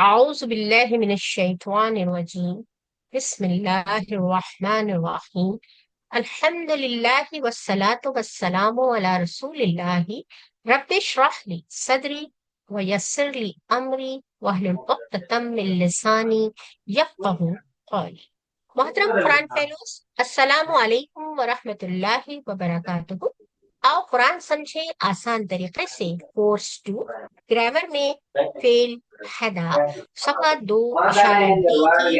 أعوذ بالله من الشيطان الرجيم. بسم الله الرحمن الرحيم. الحمد لله والصلاة والسلام على رسول الله. رب اشرح لي صدري ويسر لي أمري واحلل عقدة من لساني يفقهوا قولي. محترم قرآن فیلوز، السلام علیکم ورحمۃ اللہ وبرکاتہ۔ آؤ قرآن سمجھے آسان طریقے سے، کورس 2 گرامر میں فیل ہدا صفحہ 2 اشارہ ڈی کی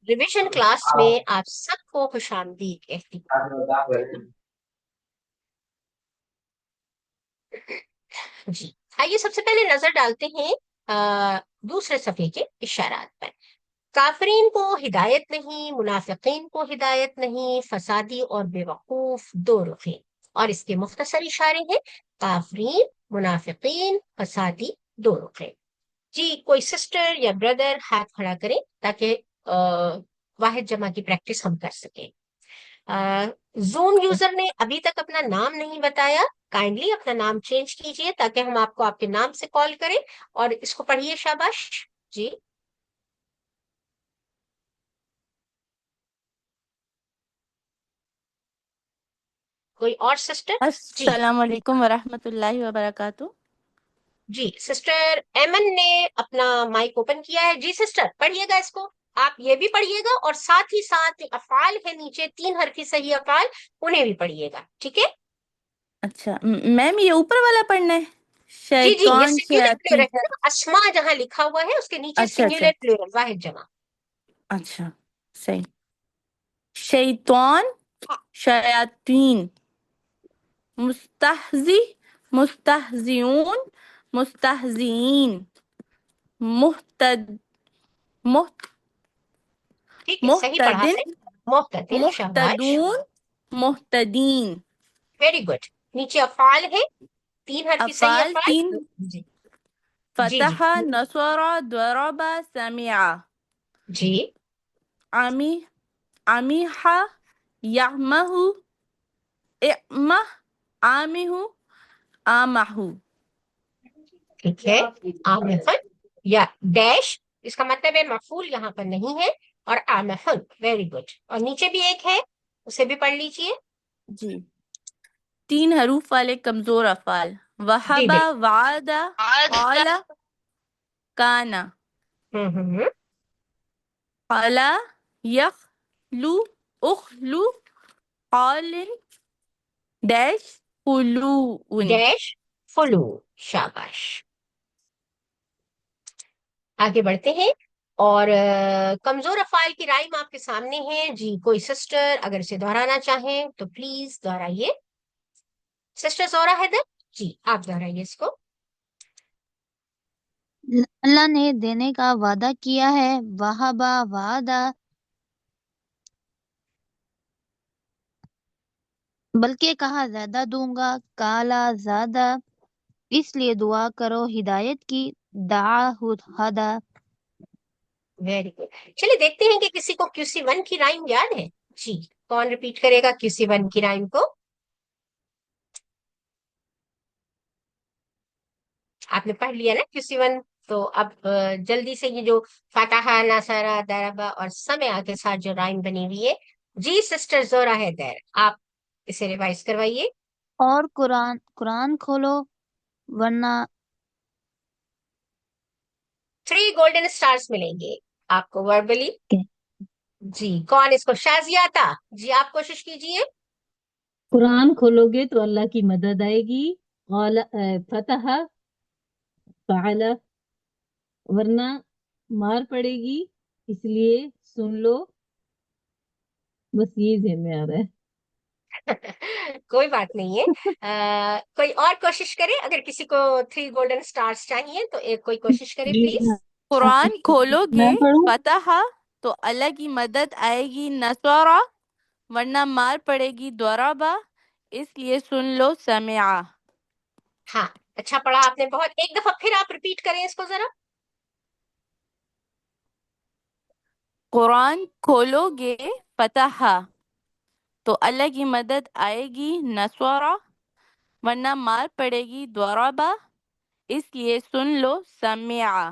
ریویژن کلاس میں آپ سب کو خوش آمدید کہتی ہوں۔ جی آئیے سب سے پہلے نظر ڈالتے ہیں دوسرے صفحے کے اشارات پر۔ کافرین کو ہدایت نہیں، منافقین کو ہدایت نہیں، فسادی اور بے وقوف دو رخیں، اور اس کے مختصر اشارے ہیں کافرین، منافقین، فسادی دو رخیں۔ جی کوئی سسٹر یا بردر ہاتھ کھڑا کرے تاکہ واحد جمع کی پریکٹس ہم کر سکیں۔ زوم یوزر نے ابھی تک اپنا نام نہیں بتایا، کائنڈلی اپنا نام چینج کیجئے تاکہ ہم آپ کو آپ کے نام سے کال کریں، اور اس کو پڑھیے شاباش۔ جی کوئی اور سسٹر؟ جی السلام علیکم ورحمۃ اللہ وبرکاتہ۔ جی سسٹر ایمن نے اپنا مائک اوپن کیا ہے۔ جی سسٹر پڑھیے گا اس کو، آپ یہ بھی پڑھیے گا، اور ساتھ ہی ساتھ افعال ہے نیچے 3 حرفی صحیح افعال، انہیں بھی پڑھیے گا، ٹھیک ہے؟ اچھا میم، یہ اوپر والا پڑھنا ہے، جی جی یہ شیطان سنگولر پلورل شیاطین۔ ہے نا، اسما جہاں لکھا ہوا ہے اس کے نیچے اچھا اچھا سنگولر پلورل واحد جمع۔ اچھا، صحیح۔ شیطان، شیاطین، مستہزی، مستہزئون، مستہزئین، محتد، ٹھیک ہے صحیح پڑھا آپ محتدن، نے، محتدل، شاباش، محتدون، محتدین۔ Very good. نیچے افعال ہے 3 حرفی صحیح افعال افعال۔ تین، جی جی فتح، جی نصر، ضرب، سمع۔ جی عمی، عمیح، یعمہ، اعمہ، عامہ، آمہ۔ ٹھیک ہے۔ آمحن یا ڈیش، اس کا مطلب ہے مفعول یہاں پر نہیں ہے، اور آمحن، ویری گڈ۔ اور نیچے بھی ایک ہے، اسے بھی پڑھ لیجئے۔ جی 3 حروف والے کمزور افعال، جی وہبہ، بالکل۔ وعدہ، قال، کانا۔ ہوں قلا، یخلو، اخلو، قال، ڈیش، قلوء۔ ڈیش، فلو، شاباش۔ آگے بڑھتے ہیں، اور کمزور افعال کی رائم آپ کے سامنے ہے۔ جی کوئی سسٹر اگر اسے دہرانا چاہیں تو پلیز دہرائیے۔ سسٹر زورا حیدر، جی آپ دہرائیے اس کو۔ اللہ نے دینے کا وعدہ کیا ہے، وہبا، وعدہ، بلکہ کہا زیادہ دوں گا، کالا، زیادہ، اس لیے دعا کرو ہدایت کی، دعا ہدا۔ Very good. چلیے دیکھتے ہیں کہ کسی کو QC1 کی رائم یاد ہے۔ جی کون ریپیٹ کرے گا QC1 کی رائم کو؟ آپ نے پڑھ لیا نا QC1، تو اب جلدی سے یہ جو فتح، نصرہ، ضربہ اور سمع کے ساتھ جو رائم بنی ہوئی ہے، جی سسٹر زورا حیدر آپ اسے ریوائز کروائیے۔ اور قرآن کھولو ورنہ 3 گولڈن سٹارز ملیں گے آپ کو وربلی۔ جی کون اس کو، شازیہ تھا؟ جی آپ کوشش کیجئے۔ قرآن کھولو گے تو اللہ کی مدد آئے گی، فتح، فعل، ورنہ مار پڑے گی، اس لیے سن لو، بس یہ ذہن میں آ رہا ہے۔ کوئی بات نہیں ہے، کوئی اور کوشش کرے، اگر کسی کو 3 گولڈن سٹارز چاہیے تو ایک کوئی کوشش کرے جی پلیز۔ قرآن کھولو گے، میں پڑھوں؟ فتح تو اللہ کی مدد آئے گی، نصارہ ورنہ مار پڑے گی، ضربہ اس لیے سن لو، سمع۔ ہاں اچھا پڑھا آپ نے بہت، ایک دفعہ پھر آپ ریپیٹ کریں اس کو ذرا۔ قرآن کھولو گے، فتح تو اللہ کی مدد آئے گی، نصارہ ورنہ مار پڑے گی، ضربہ اس لیے سن لو، سمع۔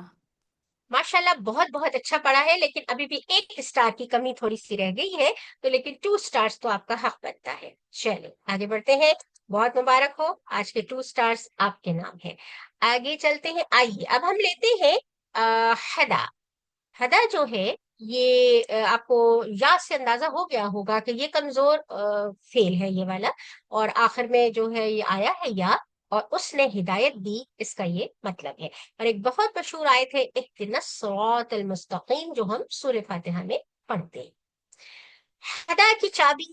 ماشاءاللہ بہت بہت اچھا پڑھا ہے، لیکن ابھی بھی ایک اسٹار کی کمی تھوڑی سی رہ گئی ہے، تو لیکن 2 اسٹارز تو آپ کا حق بنتا ہے۔ چلیں آگے بڑھتے ہیں، بہت مبارک ہو، آج کے 2 اسٹارز آپ کے نام ہے۔ آگے چلتے ہیں، آئیے اب ہم لیتے ہیں ہدا۔ ہدا جو ہے یہ آپ کو یا سے اندازہ ہو گیا ہوگا کہ یہ کمزور فیل ہے یہ والا، اور آخر میں جو ہے یہ آیا ہے یا، اور اس نے ہدایت دی، اس کا یہ مطلب ہے۔ اور ایک بہت مشہور آیت ہے اهدنا الصراط المستقیم، جو ہم سورہ فاتحہ میں پڑھتے ہیں۔ ہدا کی چابی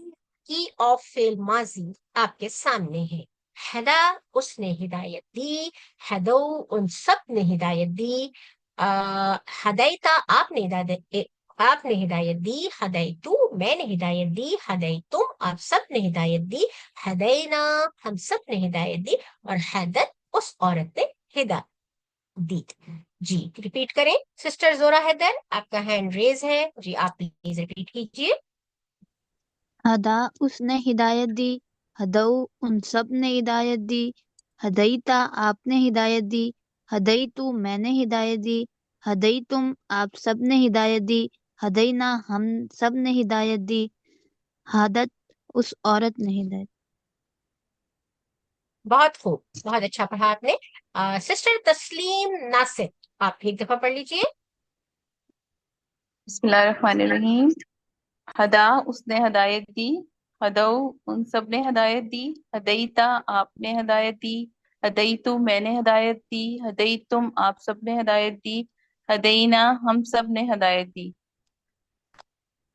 کی آف فیل ماضی آپ کے سامنے ہے۔ ہدا اس نے ہدایت دی، ہدو ان سب نے ہدایت دی، ہدایتا آپ نے ہدایت دی، ہدایتو میں نے ہدایت دی، ہدایتم آپ سب نے ہدایت دی، ہدینا ہم سب نے ہدایت دی، اور ہدت اس عورت نے ہدایت دی۔ جی ریپیٹ کریں، سسٹر زورا حیدر آپ کا ہینڈ ریز ہے، جی آپ پلیز ریپیٹ کیجیے۔ ہدا اس نے ہدایت دی، ہدو ان سب نے ہدایت دی، ہدیتا آپ نے ہدایت دی، ہدیتو میں نے ہدایت دی، ہدیتم آپ سب نے ہدایت دی، ہدینا ہم سب نے ہدایت دی، ہادت اس عورت نے ہدایت۔ بہت خوب، بہت اچھا پڑھا آپ نے۔ سسٹر تسلیم ناصر آپ ایک دفعہ پڑھ لیجیے۔ بسم اللہ الرحمن الرحیم۔ ہدا اس نے ہدایت دی، ہدو ان سب نے ہدایت دی، ہدیتا آپ نے ہدایت دی، ہدیتو میں نے ہدایت دی، ہدیتم آپ سب نے ہدایت دی، ہدینا ہم سب نے ہدایت دی۔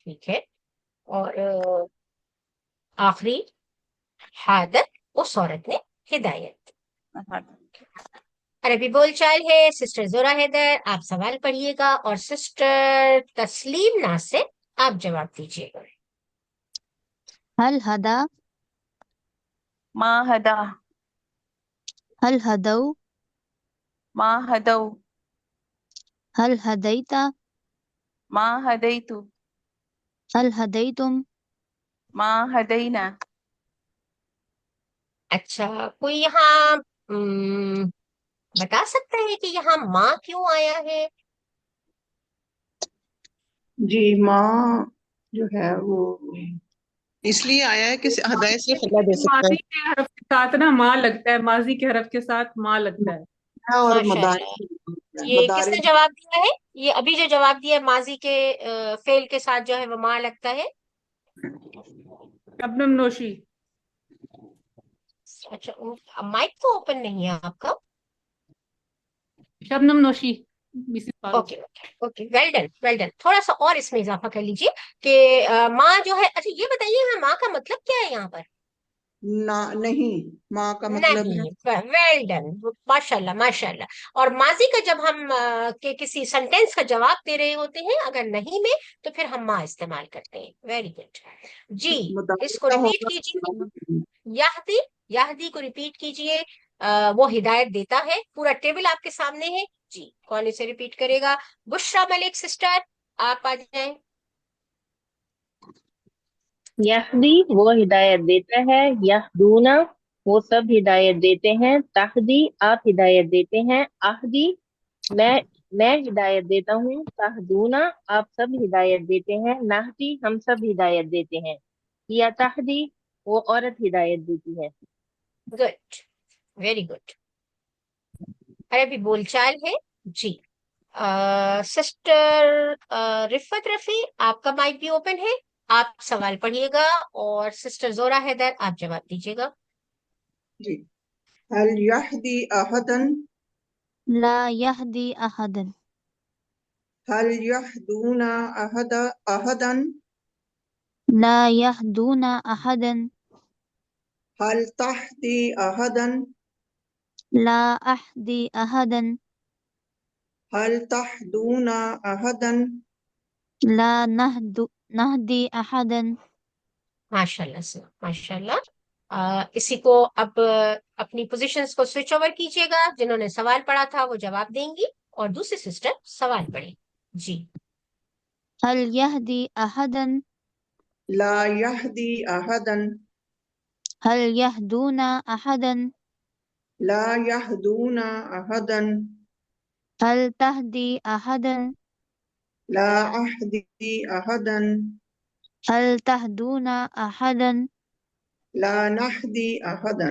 ٹھیک ہے، اور آخری حادت اس عورت نے ہدایت۔ عربی بول چال ہے سسٹر زورا حیدر، آپ سوال پڑھیے گا، اور سسٹر تسلیم ناصر آپ جواب دیجیے گا۔ حل ہدا، ما ہدا، حل ہدو، ما ہدو، حل ہدیتا، ما ہدیتو، حل ہدیتم۔ ما ہدینا۔ اچھا، کوئی یہاں بتا سکتا ہے کہ یہاں ماں کیوں آیا ہے؟ جی ماں جو ہے وہ اس لیے آیا ہے کہ ہدایت صرف اللہ دے سکتا ماضی کے حرف کے ساتھ نا ماں لگتا ہے، ماضی کے حرف کے ساتھ ماں لگتا ہے۔ ہے، اور ماشاء اللہ، یہ کس نے جواب دیا ہے؟ یہ ابھی جو جواب دیا ہے ماضی کے فعل کے ساتھ جو ہے وہ ماں لگتا ہے۔ شبنم نوشی۔ اچھا، مائک تو اوپن نہیں ہے آپ کا۔ Shabnam Naushi Mrs Farooq. Okay okay, well done well done, تھوڑا سا اور اس میں اضافہ کر لیجیے کہ ماں جو ہے، اچھا یہ بتائیے ماں کا مطلب کیا ہے یہاں پر؟ نہیں، ماں کا مطلب ہے نہیں، ویل ڈن، ماشاء اللہ ماشاء اللہ۔ اور ماضی کا جب ہم کسی سینٹینس کا جواب دے رہے ہوتے ہیں اگر نہیں میں، تو پھر ہم ماں استعمال کرتے ہیں۔ ویری گڈ، جی اس کو متعلقہ ریپیٹ ہوگا۔ کیجیے، یہدی، یہدی کو ریپیٹ کیجیے۔ وہ ہدایت دیتا ہے، پورا ٹیبل آپ کے سامنے ہے، جی کون اسے ریپیٹ کرے گا؟ بشرا ملک سسٹر آپ آ جائیں۔ یہدی وہ ہدایت دیتا ہے، یہدونا وہ سب ہدایت دیتے ہیں، تہدی آپ ہدایت دیتے ہیں، اہدی میں ہدایت دیتا ہوں، تہدونا آپ سب ہدایت دیتے ہیں، نہدی ہم سب ہدایت دیتے ہیں، یا تہدی وہ عورت ہدایت دیتی ہے۔ Good, very good. عربی بول چال ہے، جی سسٹر رفت رفیع آپ کا مائک بھی اوپن ہے، آپ سوال پڑھیے گا، اور سسٹر زورا حیدر آپ جواب دیجیے گا۔ جی، هل يهدي أحدا، لا یہدی احدن، هل يهدون أحدا، لا یہدون احدن، هل تهدي أحدا، لا اہدی احدن، هل تهدون أحدا۔ لا نہدی احدن۔ ماشاء اللہ سے ماشاء اللہ۔ اسی کو اب اپنی پوزیشنز کو سوئچ اوور کیجیے گا، جنہوں نے سوال پڑھا تھا وہ جواب دیں گی، اور دوسری سسٹر سوال پڑھیں، جی۔ هل یہدی احدن، لا يهدي أحدا، هل یہدون احدن، لا يهدون أحدا، هل تهدي أحدا لا أهدي أحدا هل تهدون أحدا لا نهدي أحدا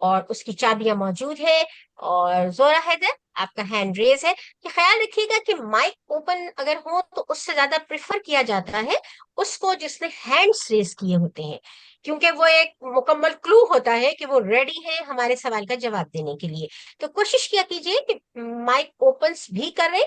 اور اس کی چابیاں موجود ہے. اور زورا حیدر آپ کا ہینڈ ریز ہے. کہ خیال رکھیے گا کہ مائک اوپن اگر ہو تو اس سے زیادہ پریفر کیا جاتا ہے اس کو جس نے ہینڈز ریز کیے ہوتے ہیں، کیونکہ وہ ایک مکمل کلو ہوتا ہے کہ وہ ریڈی ہے ہمارے سوال کا جواب دینے کے لیے. تو کوشش کیا کیجیے کہ مائک اوپنس بھی کریں،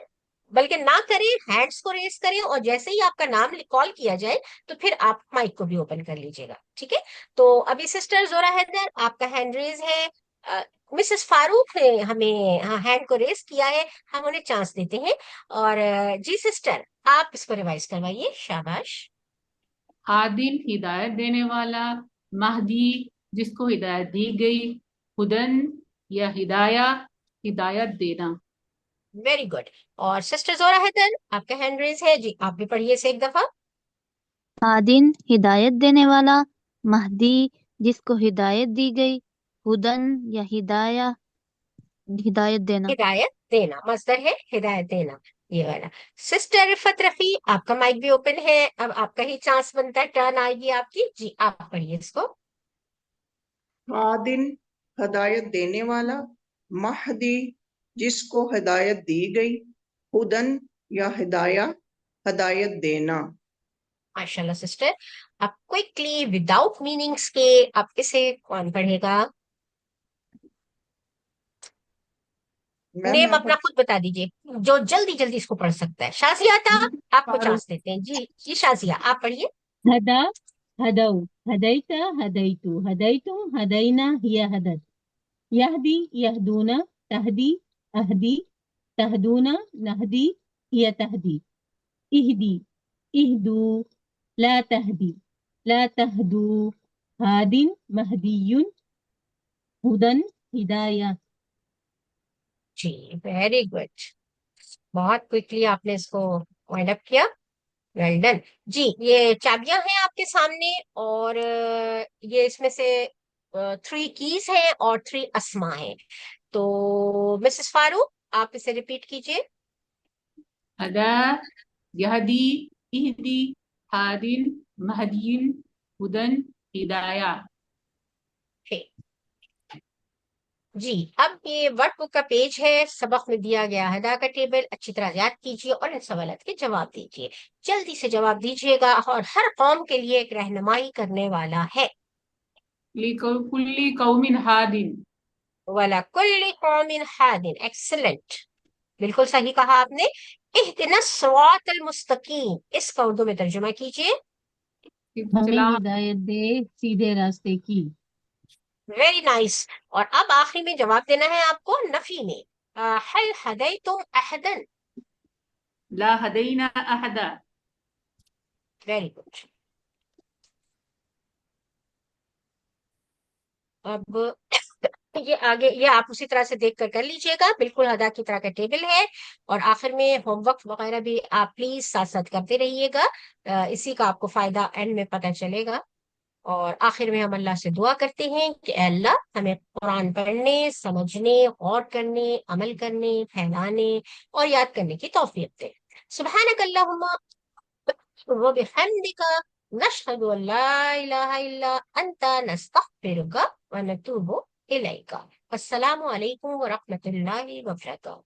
بلکہ نہ کریں، ہینڈس کو ریز کریں، اور جیسے ہی آپ کا نام کال کیا جائے تو پھر آپ مائک کو بھی اوپن کر لیجیے گا. ٹھیک ہے؟ تو ابھی سسٹر زورا حیدر آپ کا ہینڈ ریز ہے. مسز فاروق نے ہمیں ہینڈ کو ریز کیا ہے، ہم انہیں چانس دیتے ہیں. اور جی سسٹر آپ اس کو ریوائز کروائیے. شاباش. عادل ہدایت دینے والا، مہدی جس کو ہدایت دی گئی، ہدن یا ہدایت دینا. Very good. اور سسٹر زورا حیدر آپ کا ہینڈ ریز ہے، جی آپ بھی پڑھیے اسے ایک دفعہ. ہادن ہدایت دینے والا، مہدی جس کو ہدایت دی گئی، ہدن یا ہدایت دینا. ہدایت دینا مصدر ہے، ہدایت دینا یہ والا. سسٹر رفت رفیع آپ کا مائک بھی اوپن ہے، اب آپ کا ہی چانس بنتا ہے، ٹرن آئے گی آپ کی. جی آپ پڑھیے اس کو. عادل ہدایت دینے والا، مہدی جس کو ہدایت دی گئی، ہدن یا ہدایت دینا. ماشاء اللہ سسٹر. آپ کوئکلی وداؤٹ میننگس کے آپ اسے کون پڑھے گا؟ میم نیم میں اپنا خود بتا دیجیے جو جلدی جلدی اس کو پڑھ سکتا ہے. شازیہ تھا آپ کو فاروق چانس دیتے ہیں. جی جی شازیہ آپ پڑھیے. هدى هدوا هديت هديت هديتم هدينا هي هدت يهدي يهدون تهدي أهدي تهدون نهدي هي تهدي اهدي اهدوا لا تهدي لا تهدوا هاد مهدي هدى هداية. جی ویری گڈ. بہت کوئکلی آپ نے اس کو وائنڈ اپ کیا. Well done. جی یہ چابیاں ہیں آپ کے سامنے، اور یہ اس میں سے 3 کیز ہیں اور 3 اسما ہیں. تو مسز فاروق آپ اسے ریپیٹ کیجیے. ہدا، یہدی، اہدی، ہادن، مہدین، ہدن، ہدایہ. جی اب یہ ورڈ بک کا پیج ہے، سبق میں دیا گیا ہدا کا ٹیبل اچھی طرح یاد کیجیے اور ان سوالات کے جواب دیجیے. جلدی سے جواب دیجیے گا، اور ہر قوم کے لیے ایک رہنمائی کرنے والا ہے. لکل قوم ہادن. وَلَكُلِّ قَوْمٍ هَادٍ. ایکسلنٹ، بالکل صحیح کہا آپ نے. اهدنا الصراط المستقیم اس کا اردو میں ترجمہ کیجیے. ہمیں ہدایت دے سیدھے راستے کی. Very nice. اور اب آخری میں جواب دینا ہے آپ کو نفی میں. هل هديتم أحدا؟ لا ہدینا احدا. Very good. اب یہ آگے یہ آپ اسی طرح سے دیکھ کر لیجئے گا، بالکل ادا کی طرح کا ٹیبل ہے. اور آخر میں ہوم ورک وغیرہ بھی آپ پلیز ساتھ ساتھ کرتے رہیے گا، اسی کا آپ کو فائدہ اینڈ میں پتہ چلے گا. اور آخر میں ہم اللہ سے دعا کرتے ہیں کہ اے اللہ ہمیں قرآن پڑھنے، سمجھنے، غور کرنے، عمل کرنے، پھیلانے اور یاد کرنے کی توفیق دے. سبحانک اللہم وبحمدک نشہد ان لا الہ الا انت نستغفرک ونتوب الیک. السلام علیکم ورحمۃ اللہ وبرکاتہ.